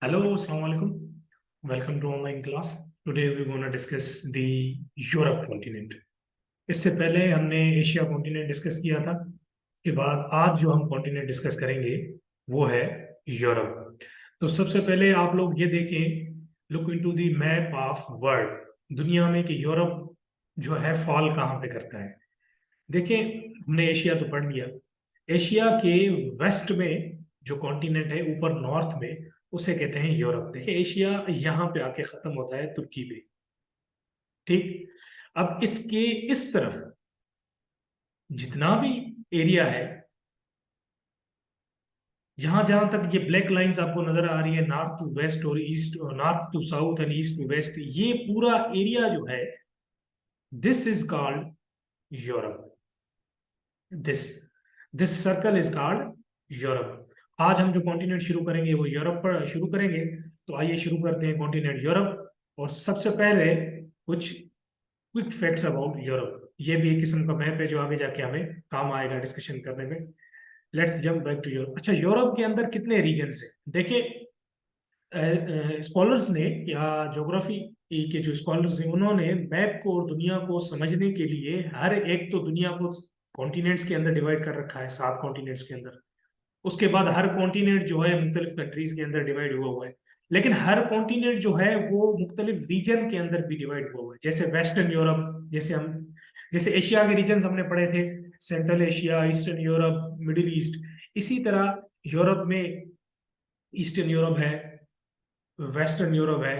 Hello, Assalamu alaikum. Welcome to online class. Today we're going to discuss the Europe continent. इससे पहले हमने Asia continent discuss किया था। के बाद आज जो हम कॉन्टिनेंट डिस्कस करेंगे वो है यूरोप। तो सबसे पहले आप लोग ये देखें, look into the map of world, दुनिया में कि यूरोप जो है फॉल कहाँ पे करता है। देखें, हमने एशिया तो पढ़ लिया। एशिया के वेस्ट में जो कॉन्टिनेंट है ऊपर नॉर्थ में, उसे कहते हैं यूरोप। देखिए एशिया यहाँ पे आके खत्म होता है तुर्की पे, ठीक। अब इसके इस तरफ जितना भी एरिया है, जहां जहां तक ये ब्लैक लाइंस आपको नजर आ रही है, नॉर्थ टू वेस्ट और east, north to south and east to west, ये पूरा एरिया जो है, this is called Europe. This this circle is called Europe. आज हम जो कॉन्टिनेंट शुरू करेंगे वो यूरोप पर शुरू करेंगे। तो आइए शुरू करते हैं कॉन्टिनेंट यूरोप। और सबसे पहले कुछ क्विक फैक्ट्स अबाउट यूरोप। ये भी एक किस्म का मैप है जो आगे जाके हमें काम आएगा डिस्कशन करने में। Let's jump back to Europe. अच्छा, यूरोप के अंदर कितने रीजन्स हैं? देखिए, स्कॉलर्स ने या ज्योग्राफी के जो स्कॉलर्स हैं उन्होंने मैप को और दुनिया को समझने के लिए हर एक तो दुनिया को कॉन्टिनेंट्स के अंदर डिवाइड कर रखा है, 7 कॉन्टिनेंट्स के अंदर। उसके बाद हर कॉन्टिनेंट जो है मुख्तलिफ कंट्रीज के अंदर डिवाइड हुआ हुआ है। लेकिन हर कॉन्टिनेंट जो है वो मुख्तलिफ रीजन के अंदर भी डिवाइड हुआ हुआ है। जैसे वेस्टर्न यूरोप, जैसे एशिया के रीजन हमने पढ़े थे, central Asia, eastern Europe, middle east. इसी तरह यूरोप में ईस्टर्न यूरोप है, वेस्टर्न यूरोप है,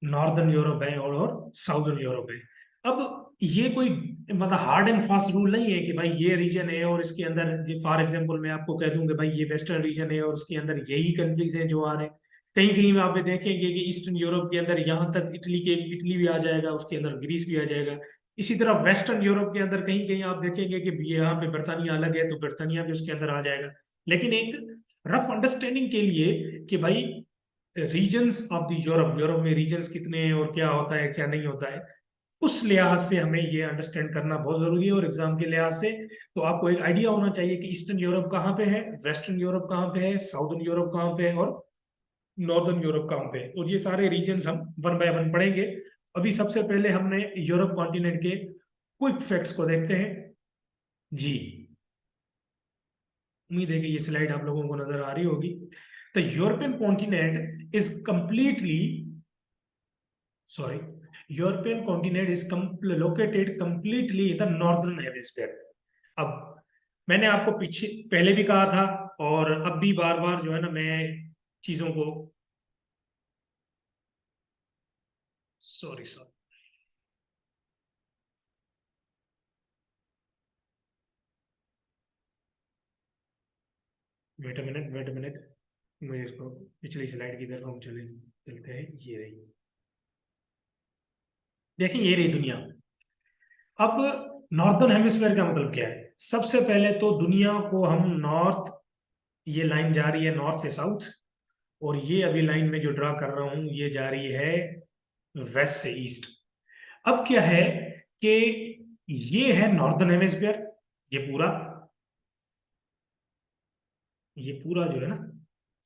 नॉर्दर्न यूरोप है और साउदर्न यूरोप है। अब ये कोई मतलब हार्ड एंड फास्ट रूल नहीं है कि भाई ये रीजन है और इसके अंदर, फॉर एग्जांपल मैं आपको कह दूं कि भाई ये वेस्टर्न रीजन है और उसके अंदर यही कंट्रीज हैं जो आ रहे हैं। कहीं कहीं में आप ये देखेंगे कि ईस्टर्न यूरोप के अंदर यहाँ तक इटली भी आ जाएगा, उसके अंदर ग्रीस भी आ जाएगा। इसी तरह वेस्टर्न यूरोप के अंदर कहीं कहीं आप देखेंगे कि यहाँ पे बर्तानिया अलग है तो बर्तानिया भी उसके अंदर आ जाएगा। लेकिन एक रफ अंडरस्टैंडिंग के लिए कि भाई reasons of the Europe, Europe में रीजन्स कितने हैं और क्या होता है क्या नहीं होता है, उस लिहाज से हमें ये अंडरस्टैंड करना बहुत जरूरी है। और एग्जाम के लिहाज से तो आपको एक आइडिया होना चाहिए कि ईस्टर्न यूरोप कहाँ पे है, वेस्टर्न यूरोप कहाँ पे है, साउदर्न यूरोप कहाँ पे है और नॉर्दर्न यूरोप कहाँ पे है। और ये सारे रीजन्स हम वन बाय वन पढ़ेंगे। अभी सबसे पहले हमने यूरोप कॉन्टिनेंट के क्विक फैक्ट्स को देखते हैं जी। उम्मीद है कि ये स्लाइड आप लोगों को नजर आ रही होगी। The European continent is completely, sorry, European continent is located completely in the northern hemisphere. अब मैंने आपको पीछे पहले भी कहा था और अब भी बार बार जो है ना मैं चीजों को, सॉरी, वेट अ मिनट, मैं इसको पिछली स्लाइड की तरफ हम चलते हैं। ये रही, देखिए ये रही दुनिया। अब नॉर्दर्न हेमिस्फीयर का मतलब क्या है? सबसे पहले तो दुनिया को हम नॉर्थ, ये लाइन जा रही है नॉर्थ से साउथ, और ये अभी लाइन में जो ड्रा कर रहा हूं ये जा रही है वेस्ट से ईस्ट। अब क्या है कि ये है नॉर्दर्न हेमिस्फीयर, ये पूरा, ये पूरा जो है ना,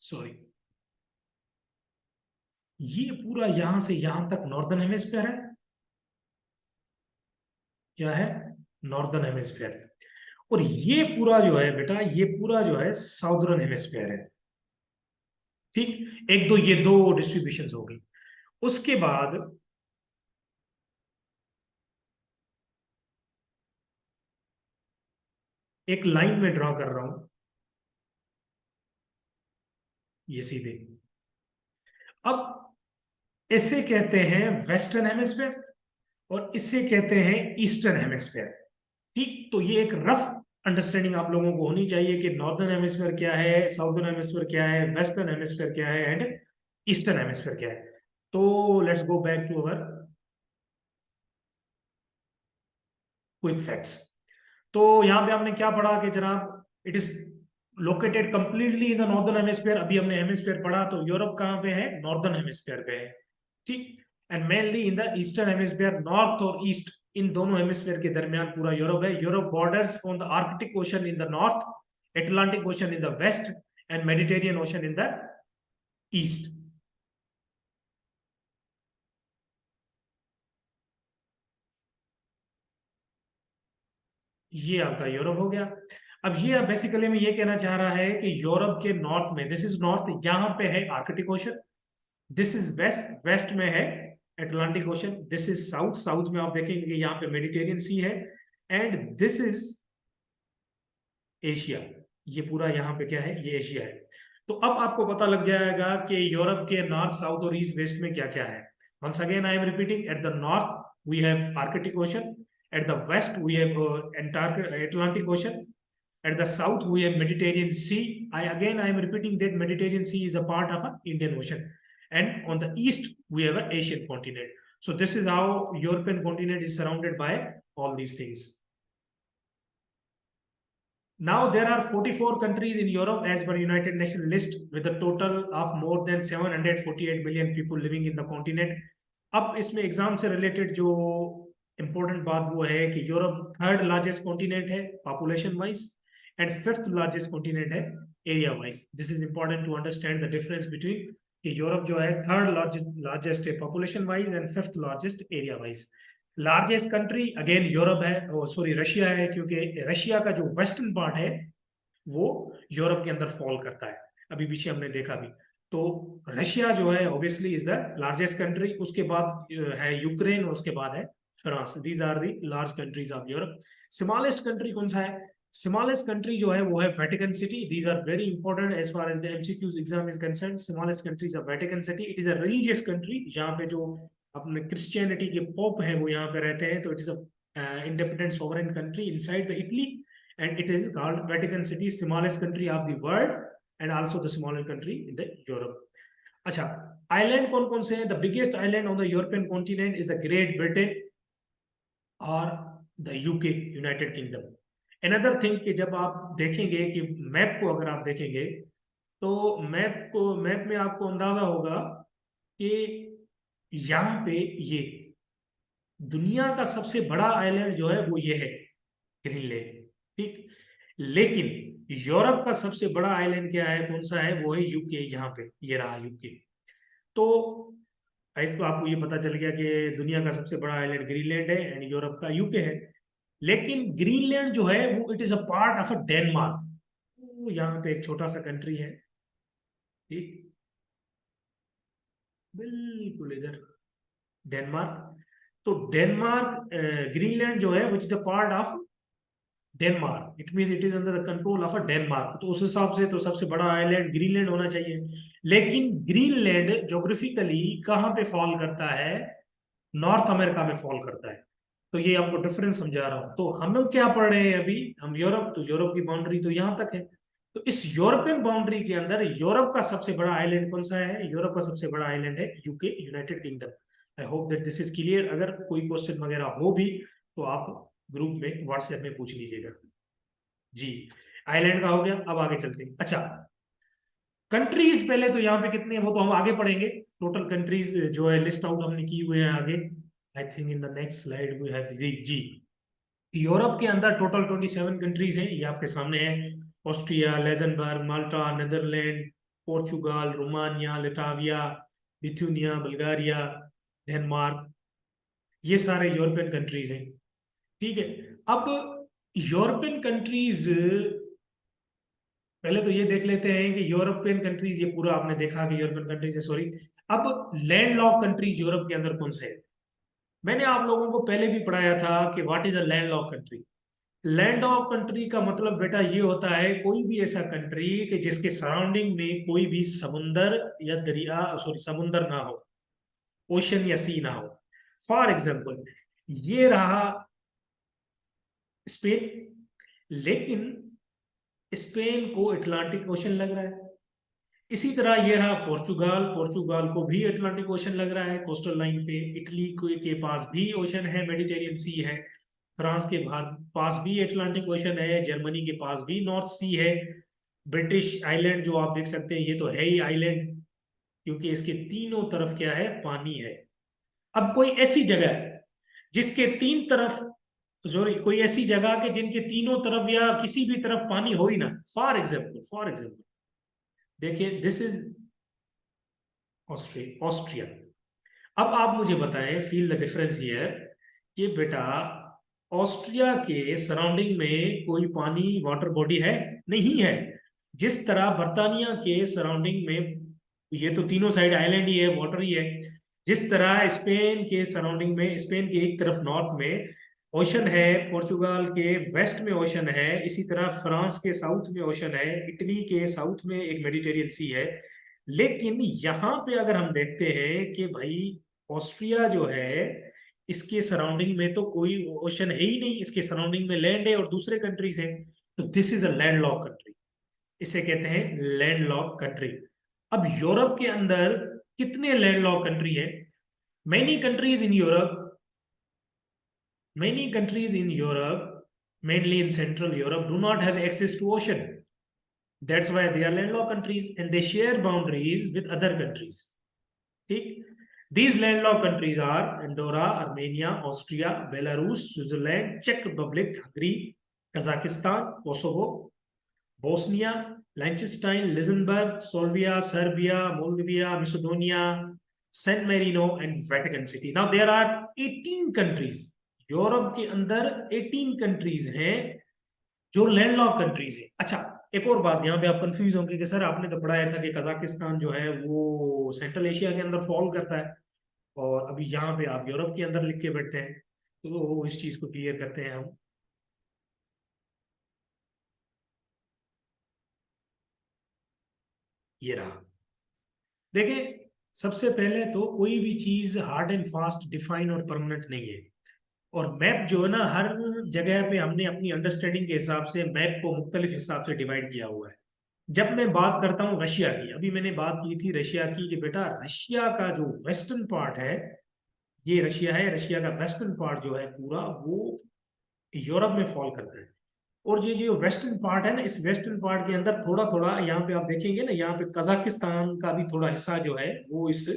सॉरी, ये पूरा यहां से यहां तक नॉर्दर्न हेमिस्फीयर है। क्या है? Northern hemisphere. और ये पूरा जो है बेटा, ये पूरा जो है साउदर्न हेमिस्फीयर है, ठीक। एक दो, ये दो डिस्ट्रीब्यूशन हो गई। उसके बाद एक लाइन में ड्रॉ कर रहा हूं, ये सीधे। अब इसे कहते हैं वेस्टर्न हेमिस्फीयर और इसे कहते हैं ईस्टर्न हेमिस्फीयर, ठीक। तो ये एक रफ अंडरस्टैंडिंग आप लोगों को होनी चाहिए कि नॉर्दर्न हेमिस्फीयर क्या है, साउदर्न हेमिस्फीयर क्या है, वेस्टर्न हेमिस्फीयर क्या है एंड ईस्टर्न हेमिस्फीयर क्या है। तो let's go back to our quick facts. तो यहाँ पे हमने क्या पढ़ा कि जनाब, it is located completely in the northern hemisphere. अभी हमने हेमिस्फीयर पढ़ा तो यूरोप कहाँ पे है? नॉर्दर्न हेमिस्फीयर पे है, ठीक। And mainly in the eastern hemisphere, north और ईस्ट, इन दोनों हेमिस्फीयर के दरमियान पूरा यूरोप है। Europe borders on the Arctic Ocean in the north, Atlantic Ocean in the west and Mediterranean ocean in the east. ये आपका यूरोप हो गया। अब ये बेसिकली में ये कहना चाह रहा है कि यूरोप के नॉर्थ में, दिस इज नॉर्थ, यहाँ पे है Arctic Ocean. This is west, west में है Atlantic Ocean. This is south, south में आप देखेंगे कि यहाँ पे मेडिटेरियन सी है। And this is Asia. ये पूरा यहाँ पे क्या है, ये एशिया है। तो अब आपको पता लग जाएगा कि यूरोप के नॉर्थ, साउथ और ईस्ट, वेस्ट में क्या क्या है। Once again I am repeating, at the north we have Arctic Ocean, at the west we have Atlantic Ocean, at the south we have Mediterranean Sea. I am repeating that Mediterranean Sea is a part of an Indian Ocean, and on the east we have an Asian continent. So this is how European continent is surrounded by all these things. Now there are 44 countries in Europe as per United Nations list, with a total of more than 748 million people living in the continent. अब इसमें exam से related जो important बात वो है कि Europe third largest continent है population wise, and fifth largest continent है area wise. This is important to understand the difference between कि यूरोप जो है थर्ड लार्जेस्ट है population wise and fifth largest area wise. Largest country again Europe है, sorry Russia है, क्योंकि Russia का जो वेस्टर्न पार्ट है वो यूरोप के अंदर फॉल करता है, अभी पीछे हमने देखा भी। तो रशिया जो है obviously is the largest country, उसके बाद है यूक्रेन और उसके बाद है France. These are the large countries of Europe. Smallest country कौन सा है? स्मॉलेस्ट कंट्री जो है वो है Vatican City. These are very important as far as the MCQs exam is concern. Smallest country is Vatican City. It is a religious country, जहाँ पे जो अपने क्रिश्चियनिटी के पोप हैं वो यहाँ पे रहते हैं। तो it is a independent sovereign country inside the Italy, and it is called Vatican City, smallest country of the world and also the smallest country in the Europe. अच्छा, आइलैंड कौन कौन से हैं? The biggest island on the European continent is the Great Britain और the UK, United Kingdom. Another thing कि जब आप देखेंगे कि मैप को अगर आप देखेंगे तो मैप में आपको अंदाजा होगा कि यहाँ पे ये दुनिया का सबसे बड़ा आइलैंड जो है वो ये है, ग्रीनलैंड। ठीक, लेकिन यूरोप का सबसे बड़ा आइलैंड क्या है, कौन सा है? वो है यूके। यहाँ पे ये रहा यूके। तो एक तो आपको ये पता चल गया कि दुनिया का सबसे बड़ा आइलैंड ग्रीनलैंड है एंड यूरोप का यूके है। लेकिन ग्रीनलैंड जो है वो it is a part of a Denmark. तो यहाँ पे एक छोटा सा कंट्री है, ठीक, बिल्कुल इधर, डेनमार्क। तो डेनमार्क, ग्रीनलैंड जो है which is a part of Denmark, it mean it is under the control of a Denmark. तो उस हिसाब से तो सबसे बड़ा आइलैंड ग्रीनलैंड होना चाहिए। लेकिन ग्रीनलैंड ज्योग्राफिकली कहाँ पे फॉल करता है? नॉर्थ अमेरिका में फॉल करता है। तो ये आपको डिफरेंस समझा रहा हूँ। तो हम लोग क्या पढ़ रहे हैं अभी? हम यूरोप, तो यूरोप की बाउंड्री तो यहाँ तक है। तो इस यूरोपियन बाउंड्री के अंदर यूरोप का सबसे बड़ा आइलैंड कौन सा है? यूरोप का सबसे बड़ा आइलैंड है UK, United kingdom. I hope that this is clear. अगर कोई क्वेश्चन वगैरह हो भी तो आप ग्रुप में व्हाट्सएप में पूछ लीजिएगा। जी, आइलैंड का हो गया। अब आगे चलते हैं। अच्छा, कंट्रीज पहले तो यहाँ पे कितने हैं वो तो हम आगे पढ़ेंगे। टोटल कंट्रीज जो है लिस्ट आउट हमने की हुए हैं आगे। I think in the next slide we have जी जी। यूरोप के अंदर टोटल 27 कंट्रीज हैं, ये आपके सामने है। Austria, Luxembourg, Malta, Netherland, Portugal, Romania, Latvia, Lithuania, Bulgaria, Denmark, ये सारे यूरोपियन कंट्रीज हैं। ठीक है। अब यूरोपियन कंट्रीज, पहले तो ये देख लेते हैं कि यूरोपियन कंट्रीज, ये पूरा आपने देखा कि यूरोपियन कंट्रीज है, सॉरी। अब लैंड लॉक कंट्रीज यूरोप के अंदर कौन से हैं? मैंने आप लोगों को पहले भी पढ़ाया था कि what is a land lock country. Land of country का मतलब बेटा ये होता है कोई भी ऐसा कंट्री कि जिसके सराउंडिंग में कोई भी समुंदर या दरिया, सॉरी समुंदर ना हो, ओशन या सी ना हो। फॉर एग्जाम्पल ये रहा स्पेन, लेकिन स्पेन को अटलांटिक ओशन लग रहा है। इसी तरह ये रहा पोर्चुगाल, पोर्चुगाल को भी अटलांटिक ओशन लग रहा है कोस्टल लाइन पे। इटली के पास भी ओशन है, मेडिटेरियन सी है। फ्रांस के पास भी अटलांटिक ओशन है। जर्मनी के पास भी नॉर्थ सी है। ब्रिटिश आइलैंड जो आप देख सकते हैं ये तो है ही आइलैंड, क्योंकि इसके तीनों तरफ क्या है, पानी है। अब कोई ऐसी जगह है जिसके तीन तरफ, सॉरी कोई ऐसी जगह के जिनके तीनों तरफ या किसी भी तरफ पानी हो ही ना। फॉर एग्जाम्पल देखिए, दिस इज ऑस्ट्रिया। अब आप मुझे बताएं, फील द डिफरेंस हियर कि बेटा ऑस्ट्रिया के सराउंडिंग में कोई पानी वाटर बॉडी है? नहीं है। जिस तरह बर्तानिया के सराउंडिंग में, ये तो तीनों साइड आइलैंड ही है, वाटर ही है, जिस तरह स्पेन के सराउंडिंग में, स्पेन के एक तरफ नॉर्थ में ओशन है, पोर्चुगाल के वेस्ट में ओशन है, इसी तरह फ्रांस के साउथ में ओशन है, इटली के साउथ में एक मेडिटेरियन सी है। लेकिन यहाँ पे अगर हम देखते हैं कि भाई ऑस्ट्रिया जो है, इसके सराउंडिंग में तो कोई ओशन है ही नहीं, इसके सराउंडिंग में लैंड है और दूसरे कंट्रीज हैं, तो this is a land lock country. इसे कहते हैं लैंड लॉक कंट्री। अब यूरोप के अंदर कितने लैंड लॉक कंट्री है? Many countries in Europe, many countries in Europe, mainly in Central Europe, do not have access to ocean. That's why they are landlocked countries and they share boundaries with other countries. ठीक? These landlocked countries are Andorra, Armenia, Austria, Belarus, Switzerland, Czech Republic, Hungary, Kazakhstan, Kosovo, Bosnia, Liechtenstein, Luxembourg, Slovenia, Serbia, Moldavia, Macedonia, San Marino, and Vatican City. Now there are 18 countries. Europe के अंदर 18 countries हैं जो landlocked countries हैं। अच्छा, एक और बात, यहाँ पे आप कंफ्यूज होंगे कि सर आपने तो पढ़ाया था कि कजाकिस्तान जो है वो सेंट्रल एशिया के अंदर फॉल करता है, और अभी यहाँ पे आप यूरोप के अंदर लिख के बैठते हैं। तो इस चीज को क्लियर करते हैं हम। ये रहा, देखिए, सबसे पहले तो कोई भी चीज हार्ड एंड फास्ट डिफाइन और परमानेंट नहीं है। और मैप जो है ना, हर जगह पे हमने अपनी अंडरस्टैंडिंग के हिसाब से मैप को मुख्तलिफ हिसाब से डिवाइड किया हुआ है। जब मैं बात करता हूँ रशिया की, अभी मैंने बात की थी रशिया की कि बेटा रशिया का जो वेस्टर्न पार्ट है, ये रशिया है, रशिया का वेस्टर्न पार्ट जो है पूरा वो यूरोप में फॉल करता है। और ये जो वेस्टर्न पार्ट है ना, इस वेस्टर्न पार्ट के अंदर थोड़ा थोड़ा यहाँ पे आप देखेंगे ना, यहाँ पे कजाकिस्तान का भी थोड़ा हिस्सा जो है वो इस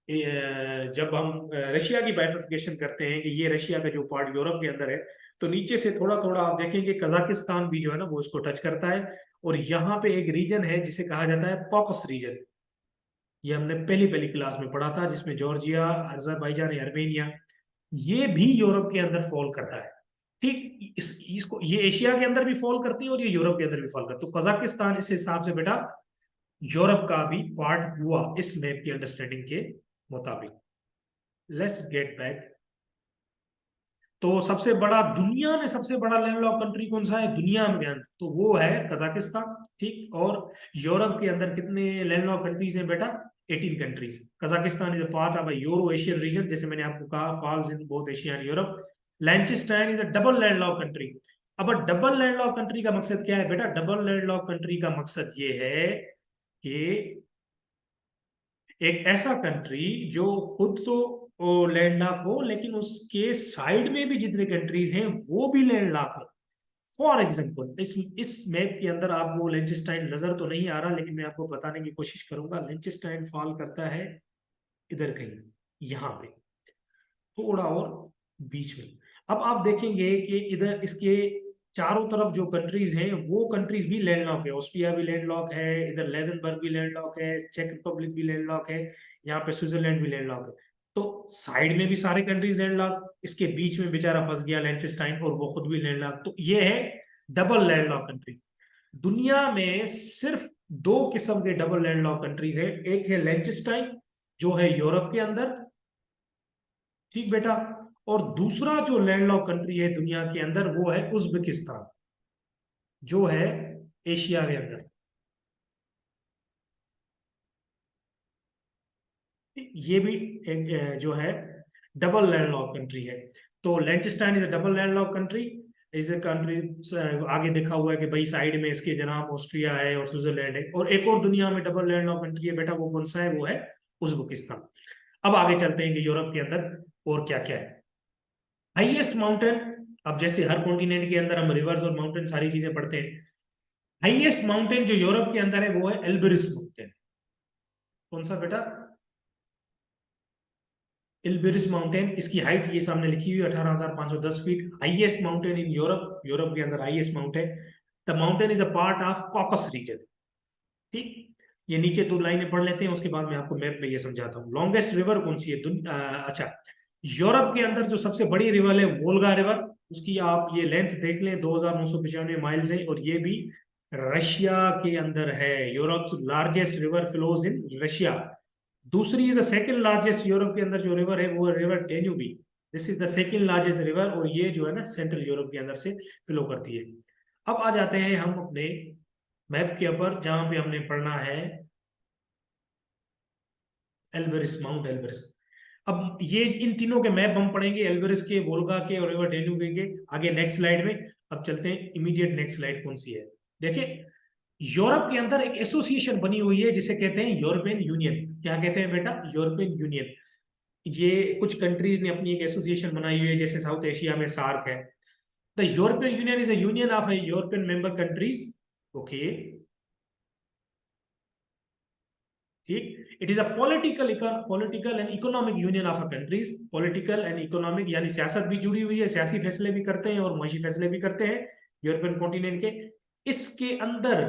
जब हम रशिया की बाइफर्केशन करते हैं कि ये रशिया का जो पार्ट यूरोप के अंदर है, तो नीचे से थोड़ा थोड़ा आप देखेंगे कजाकिस्तान भी जो है ना वो इसको टच करता है। और यहाँ पे एक रीजन है जिसे कहा जाता है कॉकस रीजन। ये हमने पहली पहली क्लास में पढ़ा था, जिसमें जॉर्जिया, अजरबैजान, अर्मेनिया, ये भी यूरोप के अंदर फॉल करता है। ठीक, इसको ये एशिया के अंदर भी फॉल करती है और ये यूरोप के अंदर भी फॉल करती है। तो कजाकिस्तान इस हिसाब से बेटा यूरोप का भी पार्ट हुआ इस मैप की अंडरस्टैंडिंग के मुताबिक। Let's get back. तो सबसे बड़ा, दुनिया में सबसे बड़ा लैंडलॉक कंट्री कौन सा है दुनिया में अंदर? तो वो है कजाकिस्तान। ठीक, और यूरोप के अंदर कितने लैंडलॉक कंट्रीज हैं बेटा? 18 countries. Kazakhstan is a part of a Euro Asian region, जैसे मैंने आपको कहा, falls in both Asia and Europe. Liechtenstein is a double landlock country. अब डबल लैंडलॉक कंट्री का मकसद क्या है बेटा? डबल लैंडलॉक कंट्री का मकसद ये है कि एक ऐसा कंट्री जो खुद तो लैंडलॉक हो, लेकिन उसके साइड में भी जितने कंट्रीज हैं वो भी लैंडलॉक हो। फॉर एग्जाम्पल, इस मैप के अंदर आपको लिंचेस्टाइन नजर तो नहीं आ रहा, लेकिन मैं आपको बताने की कोशिश करूंगा। लिंचेस्टाइन फॉल करता है इधर कहीं, यहाँ पे थोड़ा और बीच में। अब आप देखेंगे कि इधर इसके चारों तरफ जो कंट्रीज हैं वो कंट्रीज भी लैंडलॉक है। ऑस्ट्रिया भी लैंडलॉक है, इधर लेजनबर्ग भी लैंडलॉक है, चेक रिपब्लिक भी लैंडलॉक है, यहाँ पे स्विट्जरलैंड भी लैंडलॉक है। तो साइड में भी सारे कंट्रीज लैंडलॉक, इसके बीच में बेचारा फंस गया लिंचेस्टाइन और वो खुद भी लैंडलॉक। तो ये है डबल लैंडलॉक कंट्री। दुनिया में सिर्फ दो किस्म के डबल लैंडलॉक कंट्रीज है। एक है लिंचेस्टाइन जो है यूरोप के अंदर, ठीक बेटा, और दूसरा जो लैंडलॉक कंट्री है दुनिया के अंदर वो है उज्बेकिस्तान, जो है एशिया के अंदर। ये भी एक जो है डबल लैंडलॉक कंट्री है। तो Liechtenstein is a double landlock country. इस कंट्री आगे देखा हुआ है कि भाई साइड में इसके जनाब ऑस्ट्रिया है और स्विट्जरलैंड है। और एक और दुनिया में डबल लैंडलॉक कंट्री है बेटा, वो कौन सा है? वो है उज्बेकिस्तान। अब आगे चलते हैं कि यूरोप के अंदर और क्या क्या है। हाईएस्ट माउंटेन, अब जैसे हर कॉन्टिनेंट के अंदर हम रिवर्स और माउंटेन सारी चीजें पढ़ते हैं, हाईएस्ट माउंटेन जो यूरोप के अंदर है वो है एल्ब्रिस माउंटेन। कौन सा बेटा? एल्ब्रिस माउंटेन। इसकी हाइट ये सामने लिखी हुई है 18,510 feet. Highest mountain in Europe, Europe के अंदर highest mountain. The mountain is a part of Caucasus region. ठीक, ये नीचे दो लाइनें पढ़ लेते हैं, उसके बाद मैं आपको मैप में ये समझाता हूँ। लॉन्गेस्ट रिवर कौन सी है अच्छा, यूरोप के अंदर जो सबसे बड़ी रिवर है वोल्गा रिवर, उसकी आप ये लेंथ देख लें, 2995 माइल्स है, और ये भी रशिया के अंदर है। Europe's largest river flows in Russia. दूसरी, द सेकंड लार्जेस्ट यूरोप के अंदर जो रिवर है वो river Danube. This is the second largest river, और ये जो है ना सेंट्रल यूरोप के अंदर से फ्लो करती है। अब आ जाते हैं हम अपने मैप के ऊपर, जहां पे हमने पढ़ना है एल्बरिस, माउंट एल्बरिस। अब ये इन तीनों के मैप हम पढ़ेंगे, एल्बरिस के, वोल्गा के और रिवर डेन्यूबी के, आगे नेक्स्ट स्लाइड में। अब चलते हैं इमीडिएट, नेक्स्ट स्लाइड कौन सी है, देखिए। यूरोप के अंदर एक एसोसिएशन बनी हुई है जिसे कहते हैं यूरोपियन यूनियन। क्या कहते हैं बेटा? European Union. ये कुछ कंट्रीज ने अपनी एक एसोसिएशन बनाई हुई है, जैसे साउथ एशिया में सार्क है। The European Union is a union of European member countries. Okay, ठीक। It is a political and economic union of a countries. Political and economic यानी सियासत भी जुड़ी हुई है, सियासी फैसले भी करते हैं और मुआशी फैसले भी करते हैं यूरोपियन कॉन्टिनेंट के। इसके अंदर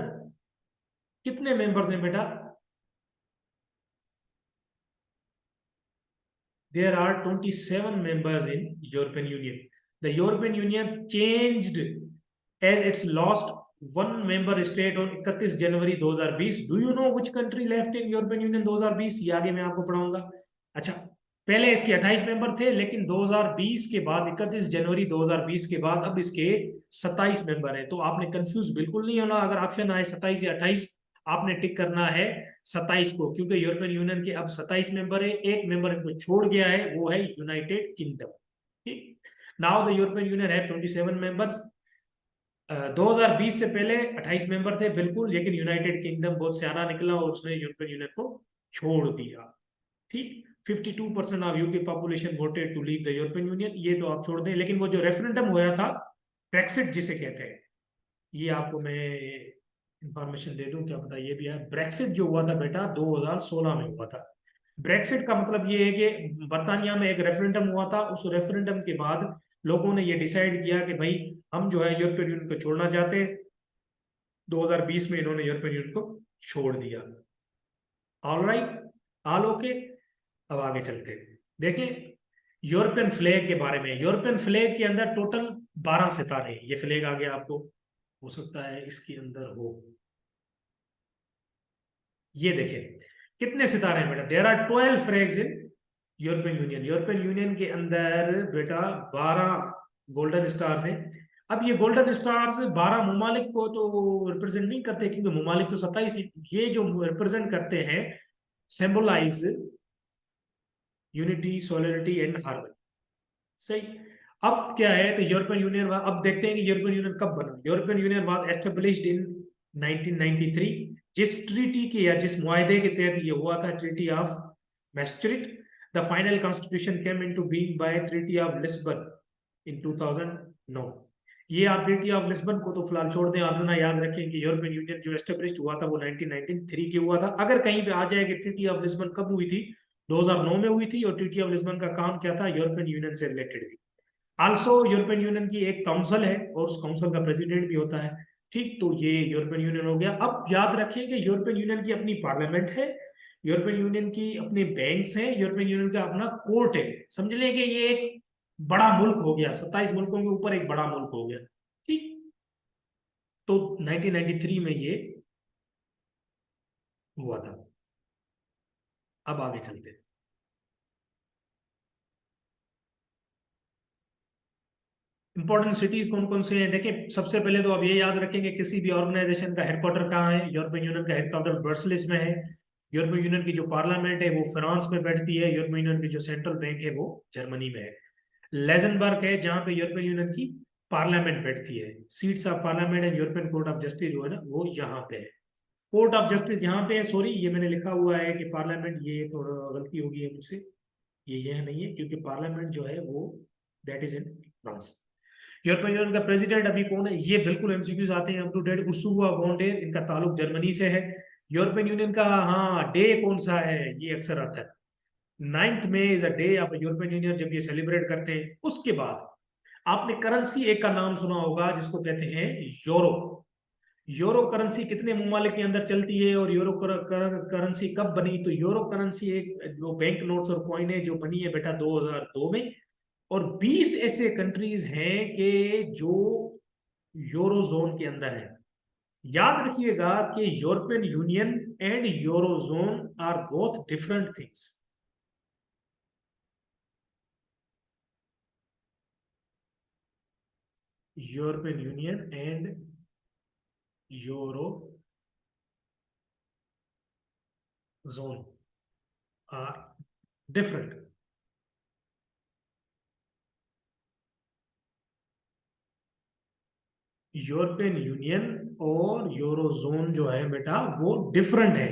कितने मेंबर्स हैं बेटा? There are 27 members in European Union. The European Union changed as it's lost one member state on 31 January 2020. Do you know which country left in European Union 2020? ये आगे मैं आपको पढ़ाऊंगा। अच्छा, पहले इसके 28 मेंबर थे, लेकिन 2020 के बाद, 31 जनवरी 2020 के बाद अब इसके 27 मेंबर हैं। तो आपने कंफ्यूज बिल्कुल नहीं होना, अगर ऑप्शन आए 27 या 28, आपने टिक करना है 27 को, क्योंकि यूरोपियन यूनियन के अब 27 मेंबर है। एक मेंबर इनको छोड़ गया है, वो है यूनाइटेड किंगडम। ठीक। नाउ द यूरोपियन यूनियन है 27 मेंबर्स। 2020 से पहले 28 मेंबर थे बिल्कुल, लेकिन यूनाइटेड किंगडम बहुत सियाना निकला और उसने यूरोपियन यूनियन को छोड़ दिया। ठीक। 52% of UK population voted to leave the European Union. ये तो आप छोड़ दें, लेकिन वो जो रेफरेंडम हुआ था, ब्रेक्सिट जिसे कहते हैं, ये आपको मैं इंफॉर्मेशन दे दूं, क्या पता ये भी है। ब्रेक्सिट जो हुआ था बेटा 2016 में हुआ था। ब्रेक्सिट का मतलब ये है कि बर्तानिया में एक रेफरेंडम हुआ था, उस रेफरेंडम के बाद लोगों ने ये डिसाइड किया कि भाई हम जो है यूरोपियन यूनियन को छोड़ना चाहते हैं। 2020 में इन्होंने यूरोपियन यूनियन को छोड़ दिया। All right, all okay. अब आगे चलते हैं, देखें यूरोपियन फ्लैग के बारे में। यूरोपियन फ्लैग के अंदर टोटल 12 सितारे। ये फ्लैग आगे आपको हो सकता है इसके अंदर हो, ये देखें कितने सितारे हैं बेटा। There are 12 flags in European Union. European Union के अंदर बेटा 12 गोल्डन स्टार्स हैं। अब ये गोल्डन स्टार्स 12 ममालिक को तो रिप्रेजेंट नहीं करते, क्योंकि ममालिक तो 27। ये जो रिप्रेजेंट करते हैं, symbolize unity, solidarity and harmony. सही। अब क्या है, तो यूरोपियन यूनियन, अब देखते हैं कि यूरोपियन यूनियन कब बना। European union was established in 1993। जिस ट्रीटी के या जिस मुआहदे के तहत ये हुआ था, treaty of Maastricht. The final constitution came into being by treaty of Lisbon in 2009। ये आप ट्रीटी ऑफ लिस्बन को तो फिलहाल छोड़ दें, आप ना याद रखें कि यूरोपियन यूनियन जो एस्टेब्लिश्ड हुआ था वो 1993 के हुआ था। अगर कहीं पे आ जाए कि ट्रीटी ऑफ लिस्बन कब हुई थी, 2009 में हुई थी, और ट्रीटी ऑफ लिस्बन का काम क्या था, यूरोपियन यूनियन से रिलेटेड थी। आल्सो यूरोपियन यूनियन की एक काउंसिल है और उस काउंसिल का प्रेसिडेंट भी होता है। ठीक, तो ये यूरोपियन यूनियन हो गया। अब याद रखिए कि यूरोपियन यूनियन की अपनी पार्लियामेंट है, यूरोपियन यूनियन की अपने बैंक्स हैं, यूरोपियन यूनियन का अपना कोर्ट है। समझ लें कि ये एक बड़ा मुल्क हो गया, 27 मुल्कों के ऊपर एक बड़ा मुल्क हो गया। ठीक, तो 1993 में ये हुआ था। अब आगे चलते हैं। इंपॉर्टेंट सिटीज कौन कौन से हैं, देखिए सबसे पहले तो आप ये याद रखेंगे किसी भी ऑर्गेनाइजेशन का हेडक्वार्टर कहाँ है। यूरोपियन यूनियन का हेडक्वार्टर ब्रसल्स में है। यूरोपियन यूनियन की जो पार्लियामेंट है वो फ्रांस में बैठती है। यूरोपियन यूनियन की जो सेंट्रल बैंक है वो जर्मनी में है। लेजनबर्ग है जहाँ पे यूरोपियन यूनियन की पार्लियामेंट बैठती है। Seats of parliament and European court of justice जो है ना वो यहाँ पे है। कोर्ट ऑफ जस्टिस यहाँ पे है, सॉरी ये मैंने लिखा हुआ है कि पार्लियामेंट, ये थोड़ा गलती होगी है मुझसे, ये यह नहीं है, क्योंकि पार्लियामेंट जो है वो that is in France. European Union का प्रेसिडेंट अभी कौन है, ये बिल्कुल एमसीक्यूज आते हैं up to date. Ursula von der, इनका ताल्लुक जर्मनी से है। यूरोपियन यूनियन का हाँ डे कौन सा है, ये अक्सर आता है। 9 मई is a day of European Union, जब ये सेलिब्रेट करते हैं। उसके बाद आपने करेंसी एक का नाम सुना होगा जिसको कहते हैं यूरो। यूरो करेंसी कितने ममालिक के अंदर चलती है और यूरो करेंसी कब बनी, तो यूरो करेंसी एक जो बैंक नोट्स और कॉइन है जो बनी है बेटा 2002 में, और 20 ऐसे कंट्रीज हैं कि जो यूरोजोन के अंदर है। याद रखिएगा कि European Union and Eurozone are both different things. European Union and euro zone are different. European Union और यूरोजोन जो है बेटा वो डिफरेंट है।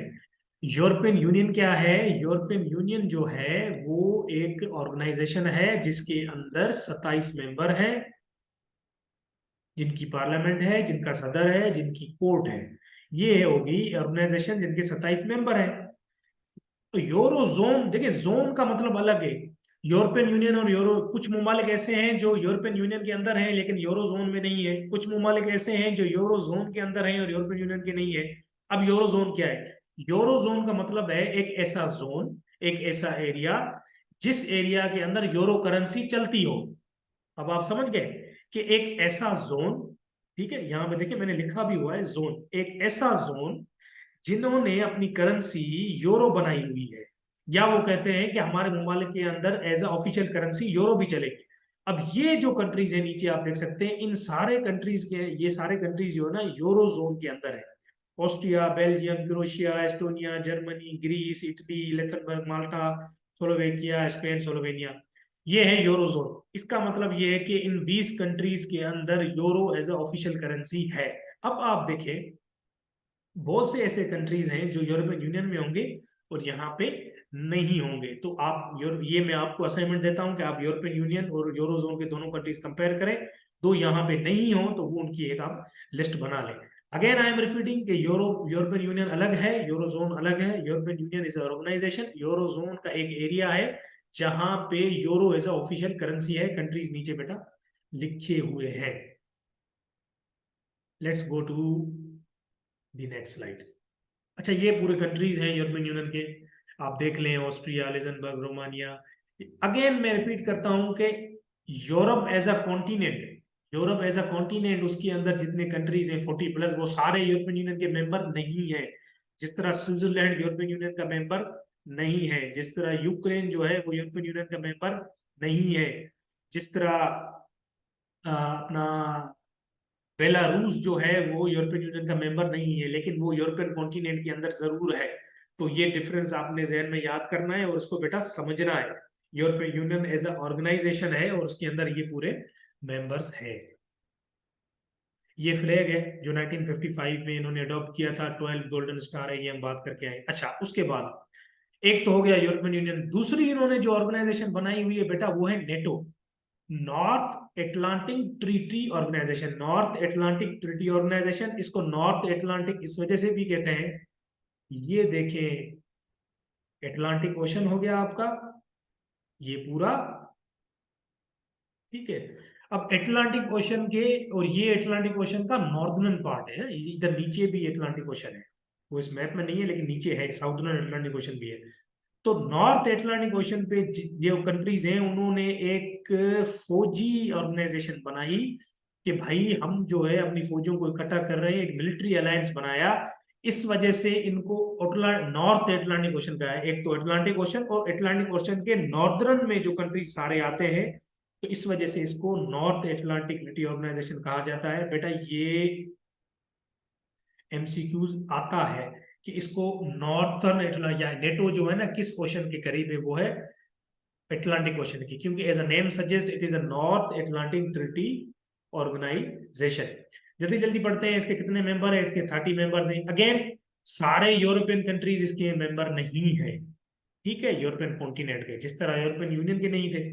यूरोपियन यूनियन क्या है? यूरोपियन यूनियन जो है वो एक ऑर्गेनाइजेशन है जिसके अंदर 27 मेंबर हैं, जिनकी पार्लियामेंट है, जिनका सदर है, जिनकी कोर्ट है। ये होगी ऑर्गेनाइजेशन जिनके 27 मेंबर है। तो यूरो जोन, देखिए जोन का मतलब अलग है। यूरोपियन यूनियन और यूरो, कुछ ममालिक ऐसे हैं जो यूरोपियन यूनियन के अंदर हैं लेकिन यूरो जोन में नहीं है। कुछ ममालिक ऐसे हैं जो यूरो जोन के अंदर हैं और यूरोपियन यूनियन के नहीं है। अब यूरो जोन क्या है? यूरो जोन का मतलब है एक ऐसा जोन, एक ऐसा एरिया जिस एरिया के अंदर यूरो करेंसी चलती हो। अब आप समझ गए कि एक ऐसा जोन, ठीक है, यहां पे देखिए मैंने लिखा भी हुआ है जोन, एक ऐसा जोन जिन्होंने अपनी करेंसी यूरो बनाई हुई है, या वो कहते हैं कि हमारे ममालिक के अंदर as a official currency euro भी चलेगी। अब ये जो कंट्रीज है नीचे आप देख सकते हैं, इन सारे कंट्रीज के, ये सारे कंट्रीज जो है ना यूरो जोन के अंदर है। Austria, Belgium, Croatia, Estonia, Germany, Greece, Italy, Luxembourg, Malta, Slovakia, Spain, Slovenia, ये है यूरो जोन। इसका मतलब ये है कि इन 20 कंट्रीज के अंदर euro as a official currency है। अब आप देखें, बहुत से ऐसे कंट्रीज हैं जो यूरोपियन यूनियन में होंगे और यहाँ पे नहीं होंगे। तो आप ये मैं आपको असाइनमेंट देता हूं कि आप यूरोपियन यूनियन और यूरोजोन के दोनों कंट्रीज कंपेयर करें। दो यहाँ पे नहीं हो तो वो उनकी एक आप लिस्ट बना लें। अगेन आई एम रिपीटिंग कि यूरोपियन यूनियन अलग है, यूरोजोन अलग है। European Union is organisation, Eurozone का एक एरिया है जहां पे यूरो एज ऑफिशियल करेंसी है। कंट्रीज नीचे बेटा लिखे हुए हैं। Let's go to the next slide. अच्छा, ये पूरे कंट्रीज हैं यूरोपियन यूनियन के, आप देख लें, ऑस्ट्रिया, लग्जमबर्ग, रोमानिया। अगेन मैं रिपीट करता हूं कि Europe as a continent, Europe as a continent, उसके अंदर जितने कंट्रीज हैं 40 प्लस, वो सारे यूरोपियन यूनियन के मेंबर नहीं है। जिस तरह स्विट्जरलैंड यूरोपियन यूनियन का मेंबर नहीं है, जिस तरह यूक्रेन जो है वो यूरोपियन यूनियन का मेंबर नहीं है, जिस तरह अपना बेलारूस जो है वो यूरोपियन यूनियन का मेंबर नहीं है लेकिन वो यूरोपियन कॉन्टिनेंट के अंदर जरूर है। तो ये डिफरेंस आपने जहन में याद करना है और उसको बेटा समझना है। European Union as a organisation है और उसके अंदर ये पूरे मेंबर्स है। ये फ्लैग है जो 1955 में इन्होंने अडॉप्ट किया था, 12 गोल्डन स्टार है, ये हम बात करके आए। अच्छा, उसके बाद एक तो हो गया यूरोपियन यूनियन, दूसरी इन्होंने जो ऑर्गेनाइजेशन बनाई हुई है बेटा वो है NATO, North Atlantic Treaty Organisation. North Atlantic Treaty Organisation, इसको नॉर्थ एटलांटिक इस वजह से भी कहते हैं, ये देखें एटलांटिक ओशन हो गया आपका ये पूरा, ठीक है। अब एटलांटिक ओशन के, और ये एटलांटिक ओशन का नॉर्दर्न पार्ट है, इधर नीचे भी एटलांटिक ओशन है, वो इस मैप में नहीं है लेकिन नीचे है, साउदर्न एटलांटिक ओशन भी है। तो नॉर्थ एटलांटिक ओशन पे जो कंट्रीज हैं उन्होंने एक फौजी ऑर्गेनाइजेशन बनाई कि भाई हम जो है अपनी फौजियों को इकट्ठा कर रहे हैं, एक मिलिट्री अलायंस बनाया। इस वजह से इनको नॉर्थ एटलांटिक ओशन का है, एक तो अटलांटिक ओशन और अटलांटिक ओशन के नॉर्दर्न में जो कंट्रीज सारे आते हैं, तो इस वजह से इसको नॉर्थ एटलांटिक ट्रीटी ऑर्गेनाइजेशन कहा जाता है। बेटा ये एमसीक्यूज आता है कि इसको नॉर्थर्न एटलांटिक या नेटो जो है ना किस ओशन के करीब है, वो है अटलांटिक ओशन की, क्योंकि as a name suggest it is a North Atlantic Treaty Organisation. जल्दी जल्दी पढ़ते हैं, इसके कितने मेंबर है? इसके 30 मेंबर्स हैं। अगेन सारे यूरोपियन कंट्रीज इसके मेंबर नहीं है, ठीक है, यूरोपियन कॉन्टिनेंट के, जिस तरह यूरोपियन यूनियन के नहीं थे।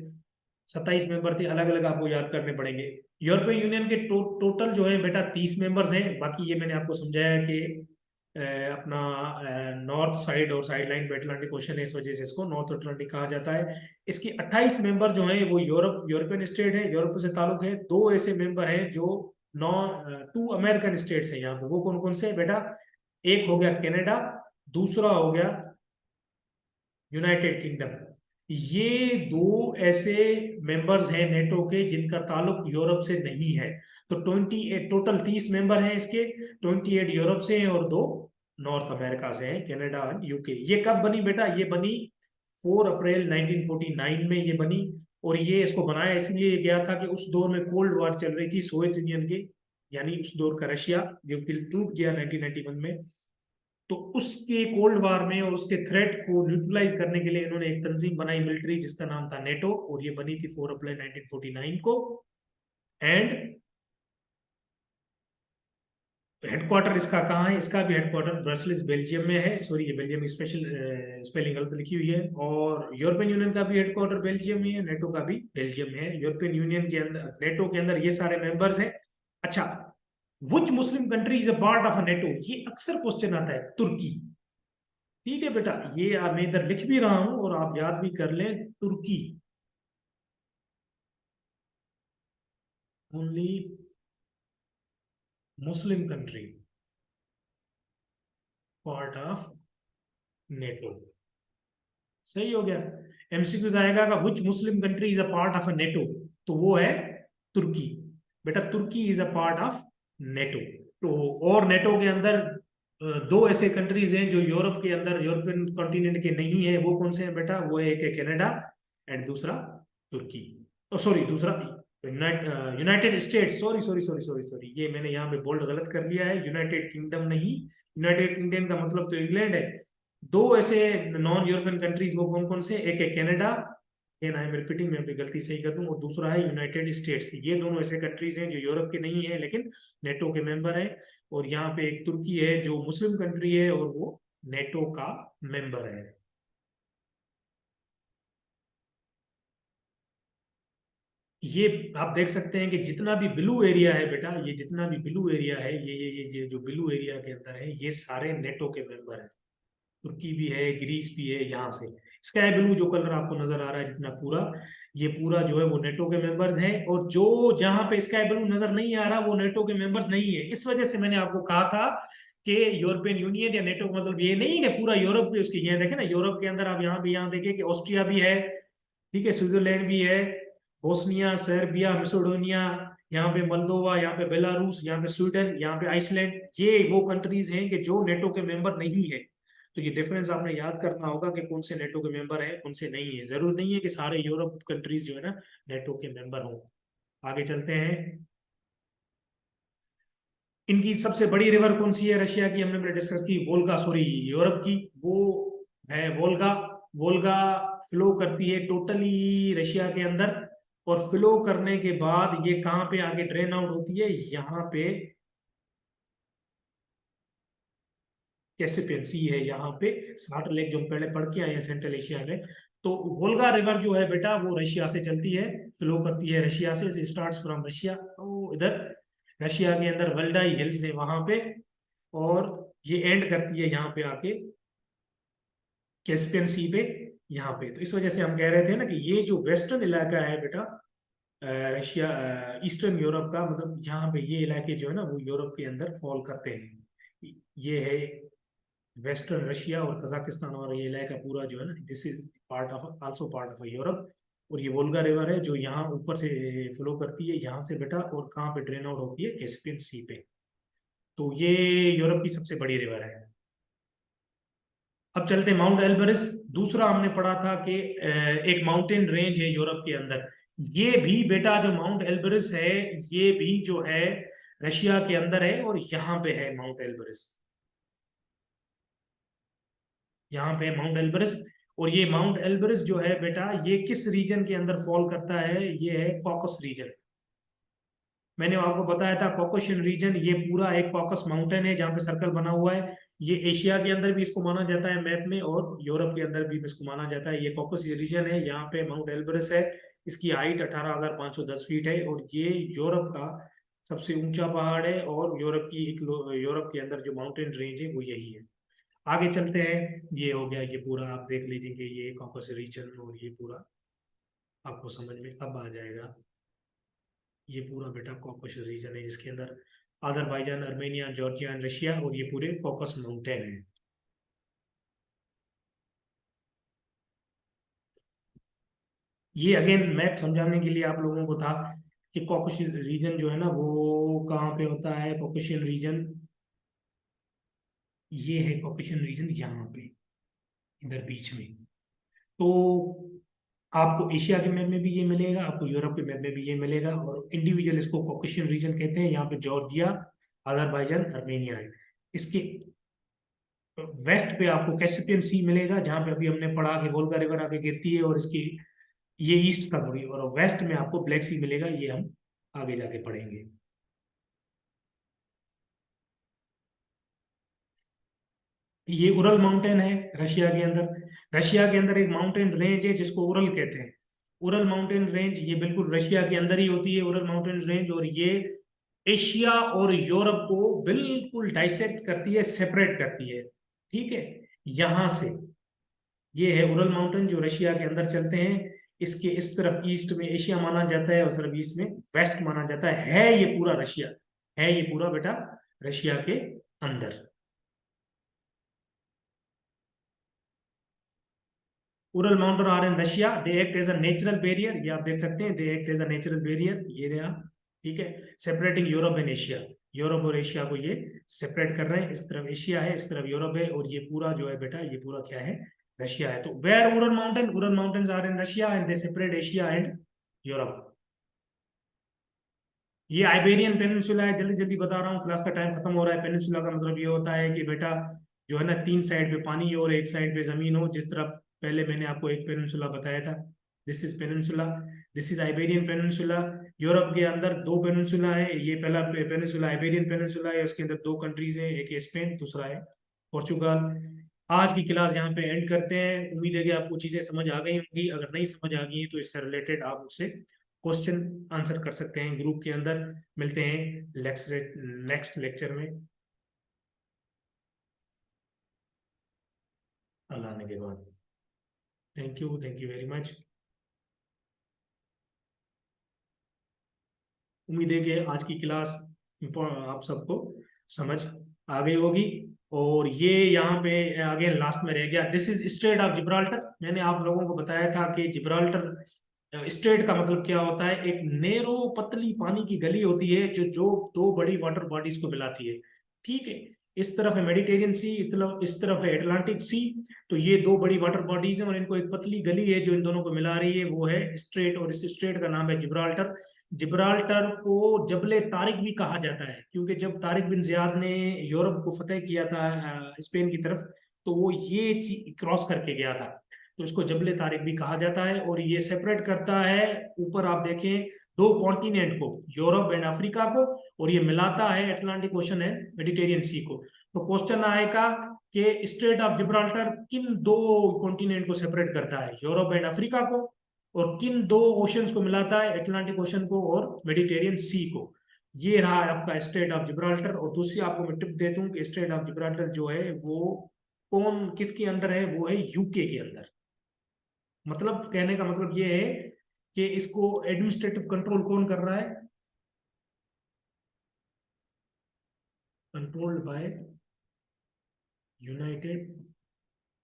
27 मेंबर थे, अलग अलग आपको याद करने पड़ेंगे। यूरोपियन यूनियन के टोटल जो है बेटा 30 मेंबर्स हैं। बाकी ये मैंने आपको समझाया कि अपना नॉर्थ साइड और साइड लाइन पे अटलांटिक ओशन है, इस वजह से इसको नॉर्थ अटलांटिक कहा जाता है। इसके 28 मेंबर जो हैं वो यूरोपियन स्टेट है, यूरोप से ताल्लुक है। दो ऐसे मेंबर हैं जो टू अमेरिकन स्टेट्स हैं यहाँ पे, वो कौन कौन से हैं बेटा? एक हो गया कनाडा, दूसरा हो गया यूनाइटेड किंगडम। ये दो ऐसे मेंबर्स हैं नेटो के जिनका ताल्लुक यूरोप से नहीं है। तो 28, टोटल 30 मेंबर हैं इसके। 28 यूरोप से हैं और दो नॉर्थ अमेरिका से हैं, कनाडा और यूके। ये कब बनी बेटा? ये बनी 4 अप्रैल 1949 में ये बनी। और ये इसको बनाया इसलिए गया था कि उस दौर में कोल्ड वॉर चल रही थी सोवियत यूनियन के, यानी उस दौर का रशिया जो कि टूट गया 1991 में। तो उसके कोल्ड वार में और उसके थ्रेट को न्यूट्रलाइज करने के लिए इन्होंने एक तंजीम बनाई मिलिट्री, जिसका नाम था नेटो, और ये बनी थी 4 अप्रैल 1949 को। एंड हेडक्वार्टर इसका कहाँ है? इसका भी हेडक्वार्टर ब्रसल्स बेल्जियम में है। सॉरी, ये बेल्जियम की स्पेशल स्पेलिंग गलत लिखी हुई है। और यूरोपियन यूनियन का भी हेडक्वार्टर बेल्जियम में है, नेटो का भी बेल्जियम में है। यूरोपियन यूनियन के अंदर, नेटो के अंदर ये सारे मेंबर्स हैं। अच्छा, which Muslim country is a part of a NATO? ये अक्सर क्वेश्चन आता है। तुर्की। ठीक है बेटा, ये मैं इधर लिख भी रहा हूं और आप याद भी कर लें। तुर्की। Only Muslim country part of NATO. सही हो गया। एमसीक्यूज आएगा का which Muslim country is a part of a NATO, तो वो है तुर्की। बेटा तुर्की is a part of NATO. तो और नेटो के अंदर दो ऐसे कंट्रीज हैं जो यूरोप के अंदर, यूरोपियन कॉन्टिनेंट के नहीं है। वो कौन से हैं बेटा? वो एक है कनाडा एंड दूसरा तुर्की। सॉरी, दूसरा United states. Sorry sorry sorry sorry sorry, ये मैंने यहाँ पे बोल्ड गलत कर लिया है। यूनाइटेड किंगडम नहीं, यूनाइटेड किंगडम का मतलब तो इंग्लैंड है। दो ऐसे नॉन यूरोपियन कंट्रीज, वो कौन कौन से? एक है कनाडा, ये ना, मैं रिपीटिंग में अपनी गलती सही कर दूं, और दूसरा है यूनाइटेड स्टेट्स। ये दोनों ऐसे कंट्रीज हैं जो यूरोप के नहीं है लेकिन नेटो के मेंबर हैं। और यहाँ पे एक तुर्की है जो मुस्लिम कंट्री है और वो नेटो का मेंबर है। ये आप देख सकते हैं कि जितना भी ब्लू एरिया है बेटा, ये जितना भी ब्लू एरिया है, ये जो ब्लू एरिया के अंदर है, ये सारे नेटो के मेंबर हैं। तुर्की भी है, ग्रीस भी है। यहाँ से स्काई ब्लू जो कलर आपको नजर आ रहा है जितना पूरा, ये पूरा जो है वो नेटो के मेंबर्स हैं। और जो जहां पे स्काई ब्लू नजर नहीं आ रहा वो नेटो के मेंबर्स नहीं है। इस वजह से मैंने आपको कहा था कि यूरोपियन यूनियन या नेटो का मतलब ये नहीं है कि पूरा यूरोप भी उसकी। ये देखें ना, यूरोप के अंदर आप यहाँ भी यहाँ देखें कि ऑस्ट्रिया भी है, ठीक है, स्विट्जरलैंड भी है, बोस्निया, सर्बिया, मैसेडोनिया, यहाँ पे मोल्दोवा, यहाँ पे बेलारूस, यहाँ पे स्वीडन, यहाँ पे आइसलैंड। ये वो कंट्रीज हैं कि जो नेटो के मेंबर नहीं है। तो ये डिफरेंस आपने याद करना होगा कि कौन से नेटो के मेंबर हैं, कौन से नहीं है। जरूर नहीं है कि सारे यूरोप कंट्रीज जो है ना नेटो के मेंबर हों। आगे चलते हैं। इनकी सबसे बड़ी रिवर कौन सी है? रशिया की हमने डिस्कस की। वोल्गा, सॉरी, यूरोप की वो है वोल्गा। वोल्गा फ्लो करती है टोटली रशिया के अंदर, और फ्लो करने के बाद ये कहाँ पे आगे ड्रेन आउट होती है? यहाँ पे कैसिपियन सी है यहाँ पे। साल्ट लेक जो हम पहले पढ़ के आए हैं सेंट्रल एशिया में। तो वोल्गा रिवर जो है बेटा वो रशिया से चलती है, फ्लो करती है रशिया से, स्टार्ट्स फ्रॉम रशिया। तो इधर रशिया के अंदर वल्डाई हिल्स है वहां पे, और ये एंड करती है यहाँ पे आके कैस्पियन सी पे, यहाँ पे। तो इस वजह से हम कह रहे थे ना कि ये जो वेस्टर्न इलाका है बेटा, रशिया, ईस्टर्न यूरोप का, मतलब यहाँ पे ये इलाके जो है ना वो यूरोप के अंदर फॉल करते हैं। ये है वेस्टर्न रशिया और कजाकिस्तान, और ये इलाका पूरा जो है ना, this is part of, also part of Europe. और ये वोल्गा रिवर है जो यहाँ ऊपर से फ्लो करती है यहाँ से बेटा, और कहाँ पे ड्रेन आउट होती है? कैस्पियन सी पे। तो ये यूरोप की सबसे बड़ी रिवर है। अब चलते हैं माउंट एल्बरस। दूसरा हमने पढ़ा था कि एक माउंटेन रेंज है यूरोप के अंदर। ये भी बेटा जो माउंट एल्बरस है, ये भी जो है रशिया के अंदर है, और यहाँ पे है माउंट एल्बरस। यहाँ पे है माउंट एल्बरस। और ये माउंट एल्बरस जो है बेटा, ये किस रीजन के अंदर फॉल करता है? ये है कॉकस रीजन। मैंने आपको बताया था कॉकशियन रीजन, ये पूरा एक कॉकस माउंटेन है जहाँ पे सर्कल बना हुआ है। ये एशिया के अंदर भी इसको माना जाता है मैप में, और यूरोप के अंदर भी इसको माना जाता है। ये कॉकस रीजन है, यहाँ पे माउंट एल्बरस है। इसकी हाइट 18,510 फीट है, और ये यूरोप का सबसे ऊंचा पहाड़ है। और यूरोप की एक यूरोप के अंदर जो माउंटेन रेंज है वो यही है। आगे चलते हैं। ये हो गया, ये पूरा आप देख लीजिए कि ये कॉकस रीजन, और ये पूरा आपको समझ में अब आ जाएगा। ये पूरा बेटा कॉकस रीजन है जिसके अंदर Azerbaijan, Armenia, Georgia and Russia, और ये पूरे कॉकस माउंटेन है। ये अगेन मैप समझाने के लिए आप लोगों को था कि कॉकेशियन रीजन जो है ना वो कहाँ पे होता है। कॉकेशियन रीजन, ये है कॉकेशियन रीजन यहाँ पे, इधर बीच में। तो आपको एशिया के मैप में भी ये मिलेगा, आपको यूरोप के मैप में भी ये मिलेगा, और इंडिविजुअल इसको कॉकेशियन रीजन कहते हैं। यहाँ पे जॉर्जिया, अजरबैजान, आर्मेनिया है। इसके वेस्ट पे आपको कैस्पियन सी मिलेगा, जहाँ पे अभी हमने पढ़ा कि वोल्गा रिवर आके गिरती है, और इसकी ये ईस्ट था थोड़ी, और वेस्ट में आपको ब्लैक सी मिलेगा, ये हम आगे जाके पढ़ेंगे। ये उरल माउंटेन है रशिया के अंदर। रशिया के अंदर एक माउंटेन रेंज है जिसको उरल कहते हैं। उरल माउंटेन रेंज ये बिल्कुल रशिया के अंदर ही होती है, उरल माउंटेन रेंज, और ये एशिया और यूरोप को बिल्कुल डाइसेक्ट करती है, सेपरेट करती है। ठीक है, यहां से ये है उरल माउंटेन जो रशिया के अंदर चलते हैं। इसके इस तरफ ईस्ट में एशिया माना जाता है, और सिर्फ ईस्ट में वेस्ट माना जाता है ये पूरा रशिया, है ये पूरा बेटा रशिया के अंदर। Ural mountain are in Russia, they act as a natural barrier, ये आप देख सकते हैं, they act as a natural barrier, ये रहा। ठीक है, separating Europe and Asia, Europe और एशिया को ये सेपरेट कर रहे हैं। इस तरफ एशिया है, इस तरफ यूरोप है, और ये पूरा जो है बेटा ये पूरा क्या है, रशिया है। तो where Ural mountain, Ural mountains are in Russia and they separate Asia and Europe. ये आइबेरियन पेनिनसुला है, जल्दी जल्दी बता रहा हूँ, क्लास का टाइम खत्म हो रहा है। पेनिनसुला का मतलब ये होता है कि बेटा जो है ना, तीन साइड पे पानी हो और एक साइड पे जमीन हो। जिस तरह पहले मैंने आपको एक पेनिनसुला बताया था, this is peninsula, this is Iberian peninsula. Europe के अंदर दो पेनिनसुला है, ये पहला पेनिनसुला आइबेरियन पेनिनसुला है, उसके अंदर दो कंट्रीज है, एक है स्पेन, दूसरा है पोर्चुगाल। आज की क्लास यहाँ पे एंड करते हैं। उम्मीद है कि आपको चीजें समझ आ गई होंगी, अगर नहीं समझ आ गई तो इससे रिलेटेड आप मुझसे क्वेश्चन आंसर कर सकते हैं ग्रुप के अंदर। मिलते हैं नेक्स्ट लेक्चर में, अल्लाह ने के बाद। Thank you very much. उम्मीद है कि आज की क्लास आप सबको समझ आ गई होगी। और ये यहाँ पे आगे लास्ट में रह गया, this is strait of Gibraltar. मैंने आप लोगों को बताया था कि जिब्राल्टर स्ट्रेट का मतलब क्या होता है, एक नेरो पतली पानी की गली होती है जो जो दो बड़ी वाटर बॉडीज को मिलाती है। ठीक है, इस तरफ है मेडिटेरियन सी, इस तरफ है एटलांटिक सी। तो ये दो बड़ी वाटर बॉडीज हैं और इनको एक पतली गली है जो इन दोनों को मिला रही है, वो है स्ट्रेट, और इस स्ट्रेट का नाम है जिब्राल्टर। जिब्राल्टर को जबले तारिक भी कहा जाता है, क्योंकि जब तारिक बिन जियाद ने यूरोप को फतेह किया था स्पेन की तरफ, तो वो ये क्रॉस करके गया था, तो इसको जबले तारिक भी कहा जाता है। और ये सेपरेट करता है, ऊपर आप देखें, दो कॉन्टिनेंट को, यूरोप एंड अफ्रीका को, और ये मिलाता है अटलांटिक ओशन एंड मेडिटेरियन सी को। तो क्वेश्चन आएगा कि स्ट्रेट ऑफ जिब्राल्टर किन दो कॉन्टिनेंट को सेपरेट करता है, यूरोप एंड अफ्रीका को, और किन दो ओशंस को मिलाता है, अटलांटिक ओशन को और मेडिटेरियन सी को। ये रहा आपका स्ट्रेट ऑफ जिब्राल्टर। और दूसरी आपको मैं टिप देता हूँ कि स्ट्रेट ऑफ जिब्राल्टर जो है वो कौन किसके अंदर है, वो है यूके के अंदर। मतलब कहने का मतलब ये है कि इसको एडमिनिस्ट्रेटिव कंट्रोल कौन कर रहा है, कंट्रोल्ड बाय यूनाइटेड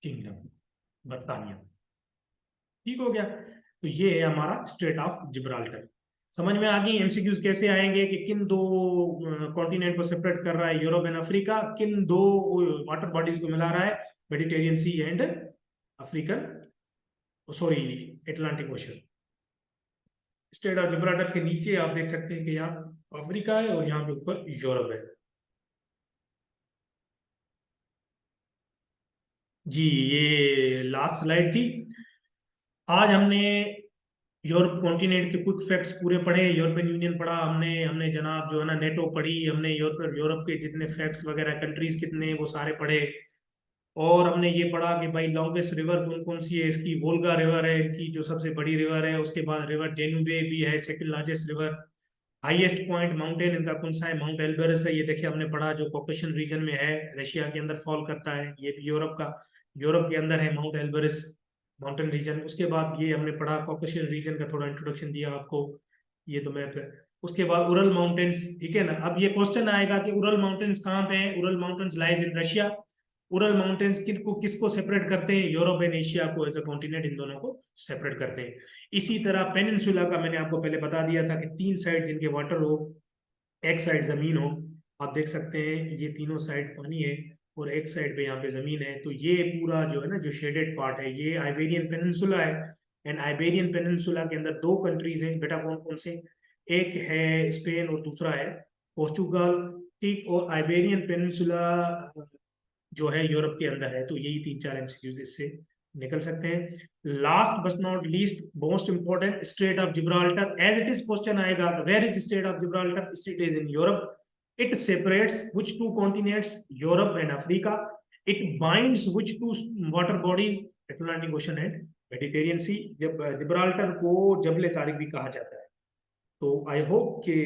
किंगडम, बर्तानिया। ठीक हो गया, तो ये है हमारा स्ट्रेट ऑफ जिब्राल्टर। समझ में आ गई एमसीक्यूज कैसे आएंगे कि किन दो कॉन्टिनेंट को सेपरेट कर रहा है, यूरोप एंड अफ्रीका, किन दो वाटर बॉडीज को मिला रहा है, Mediterranean Sea and African, sorry, Atlantic Ocean. Strait of Gibraltar के नीचे आप देख सकते हैं कि यहाँ अफ्रीका है और यहाँ पे ऊपर यूरोप है। जी, ये लास्ट स्लाइड थी। आज हमने यूरोप कॉन्टिनेंट के कुछ फैक्ट्स पूरे पढ़े, यूरोपियन यूनियन पढ़ा हमने, हमने जनाब जो है ना नेटो पढ़ी हमने, यूरोप यूरोप के जितने फैक्ट्स वगैरह कंट्रीज कितने वो सारे पढ़े। और हमने ये पढ़ा कि भाई लॉन्गेस्ट रिवर कौन कौन सी है, इसकी वोल्गा रिवर है इनकी जो सबसे बड़ी रिवर है, उसके बाद रिवर डेन्यूबे भी है second largest river. Highest point mountain इनका कौन सा है, माउंट एल्बरस है, ये देखिए हमने पढ़ा, जो कॉकेशियन रीजन में है, रशिया के अंदर फॉल करता है, ये भी यूरोप का, यूरोप के अंदर है माउंट एल्बरस माउंटेन रीजन। उसके बाद ये हमने पढ़ा कॉकेशियन रीजन का थोड़ा इंट्रोडक्शन दिया आपको, ये तो मैप है। उसके बाद उरल माउंटेन्स, ठीक है ना। अब ये क्वेश्चन आएगा कि उरल माउंटेन्स कहाँ पे हैं, Ural mountains lies in Russia. Ural mountains किसको सेपरेट करते हैं? यूरोप एंड एशिया को एज अ कॉन्टिनेंट, इन दोनों को सेपरेट करते हैं। इसी तरह पेनिनसुला का मैंने आपको पहले बता दिया था कि 3 साइड जिनके वाटर हो, एक साइड जमीन हो। आप देख सकते हैं ये तीनों साइड पानी है और एक साइड पे यहाँ पे जमीन है। तो ये पूरा जो है ना, जो शेडेड पार्ट है, ये आइबेरियन पेनिनसुला है। एंड आइबेरियन पेनिनसुला के अंदर 2 कंट्रीज हैं बेटा, कौन कौन से? एक है स्पेन और दूसरा है पोर्चुगल। ठीक, और आइबेरियन पेनिनसुला जो है यूरोप के अंदर है। तो यही 3-4 एमसीक्यूज इससे निकल सकते हैं। Last but not least, most important, strait of Gibraltar. As it is question आएगा, where is strait of Gibraltar? It is in Europe. It separates which 2 continents, Europe and Africa. It binds which 2 water bodies? Atlantic question है, Mediterranean सी। जब Gibraltar को जबले तारिक भी कहा जाता है। तो आई होप कि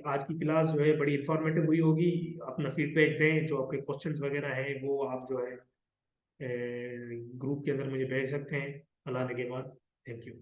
आज की क्लास जो है बड़ी इंफॉर्मेटिव हुई होगी। अपना फीडबैक दें, जो आपके क्वेश्चंस वगैरह हैं वो आप जो है ग्रुप के अंदर मुझे भेज सकते हैं अलाने के बाद। Thank you.